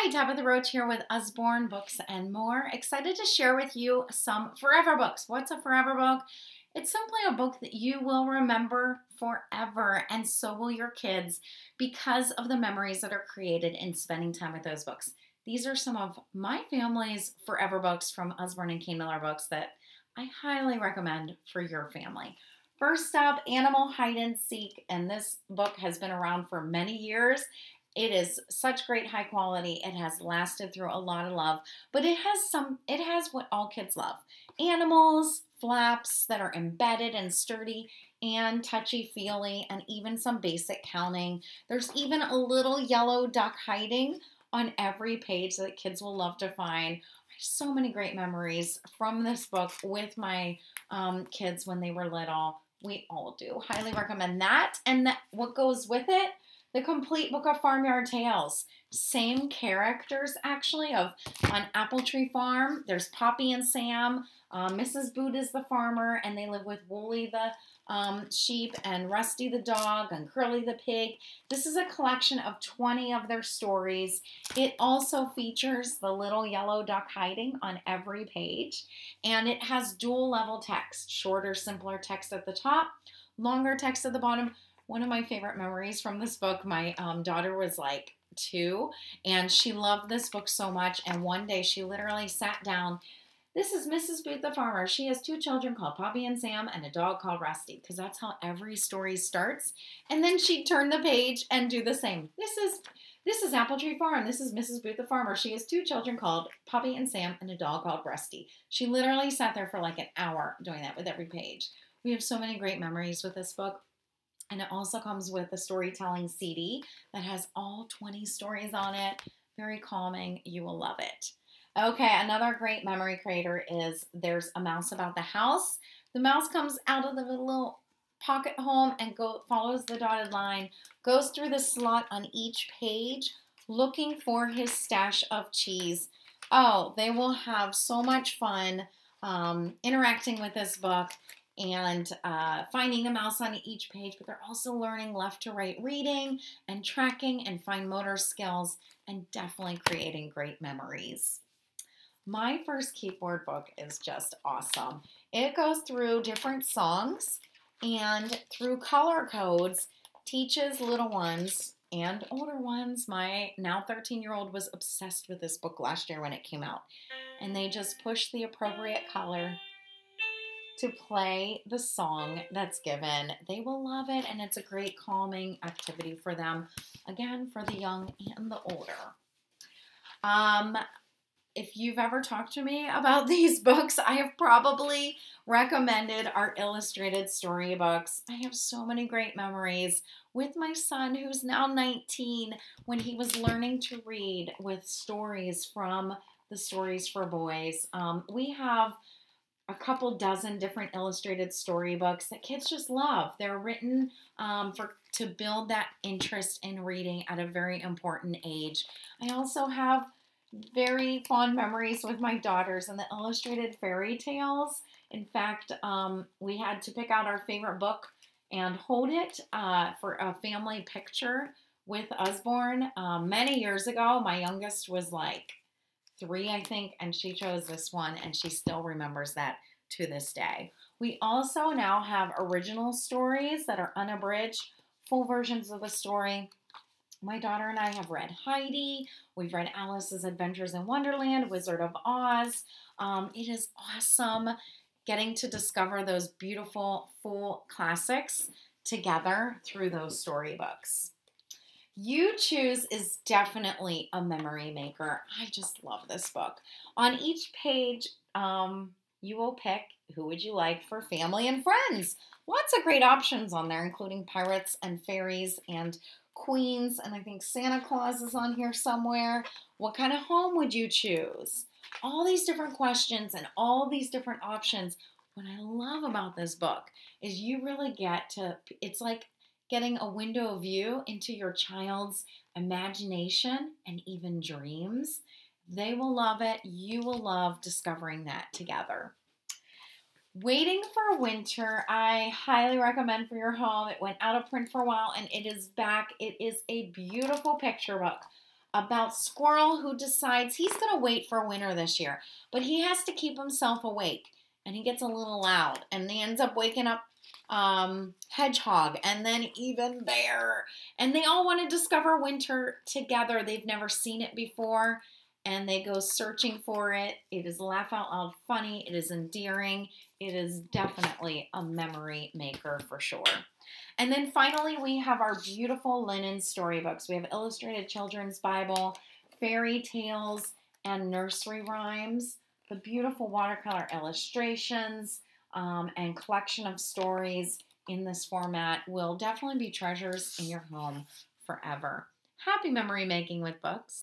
Hi, Tabitha Roach here with Usborne Books and More. Excited to share with you some forever books. What's a forever book? It's simply a book that you will remember forever, and so will your kids, because of the memories that are created in spending time with those books. These are some of my family's forever books from Usborne and Kane Miller books that I highly recommend for your family. First up, Animal Hide and Seek, and this book has been around for many years. It is such great high quality. It has lasted through a lot of love, but it has what all kids love. Animals, flaps that are embedded and sturdy and touchy-feely, and even some basic counting. There's even a little yellow duck hiding on every page that kids will love to find. So many great memories from this book with my kids when they were little. We all do. Highly recommend that. And what goes with it? The complete book of Farmyard Tales. Same characters, actually, on Apple Tree Farm. There's Poppy and Sam. Mrs. Boot is the farmer, and they live with Wooly the sheep, and Rusty the dog, and Curly the pig. This is a collection of 20 of their stories. It also features the little yellow duck hiding on every page, and it has dual level text. Shorter, simpler text at the top, longer text at the bottom. One of my favorite memories from this book, my daughter was like 2, and she loved this book so much, and one day she literally sat down. This is Mrs. Boot the farmer. She has 2 children called Poppy and Sam and a dog called Rusty, because that's how every story starts. And then she'd turn the page and do the same. This is Apple Tree Farm. This is Mrs. Boot the farmer. She has 2 children called Poppy and Sam and a dog called Rusty. She literally sat there for like an hour doing that with every page. We have so many great memories with this book. And it also comes with a storytelling CD that has all 20 stories on it. Very calming. You will love it. Okay, another great memory creator is There's a Mouse About the House. The mouse comes out of the little pocket home and follows the dotted line, goes through the slot on each page, looking for his stash of cheese. Oh, they will have so much fun interacting with this book and finding the mouse on each page, but they're also learning left to right reading and tracking and fine motor skills, and definitely creating great memories. My first keyboard book is just awesome. It goes through different songs and through color codes teaches little ones and older ones. My now 13-year-old was obsessed with this book last year when it came out, and they just push the appropriate color to play the song that's given. They will love it, and it's a great calming activity for them, again, for the young and the older. If you've ever talked to me about these books, I have probably recommended our illustrated storybooks. I have so many great memories with my son, who's now 19, when he was learning to read with stories from the Stories for Boys. We have a couple dozen different illustrated storybooks that kids just love. They're written to build that interest in reading at a very important age. I also have very fond memories with my daughters and the illustrated fairy tales. In fact, we had to pick out our favorite book and hold it for a family picture with Usborne many years ago. My youngest was like 3, I think, and she chose this one, and she still remembers that to this day. We also now have original stories that are unabridged, full versions of the story. My daughter and I have read Heidi. We've read Alice's Adventures in Wonderland, Wizard of Oz. It is awesome getting to discover those beautiful full classics together through those storybooks. You Choose is definitely a memory maker. I just love this book. On each page, you will pick who would you like for family and friends. Lots of great options on there, including pirates and fairies and queens, and I think Santa Claus is on here somewhere. What kind of home would you choose? All these different questions and all these different options. What I love about this book is you really get to, it's like getting a window view into your child's imagination and even dreams. They will love it. You will love discovering that together. Waiting for Winter, I highly recommend for your home. It went out of print for a while and it is back. It is a beautiful picture book about squirrel who decides he's going to wait for winter this year, but he has to keep himself awake, and he gets a little loud, and he ends up waking up hedgehog, and then even bear, and they all want to discover winter together. They've never seen it before, and they go searching for it. It is laugh out loud funny. It is endearing. It is definitely a memory maker for sure. And then finally, we have our beautiful linen storybooks. We have illustrated children's Bible, fairy tales, and nursery rhymes, the beautiful watercolor illustrations, and collection of stories in this format will definitely be treasures in your home forever. Happy memory making with books.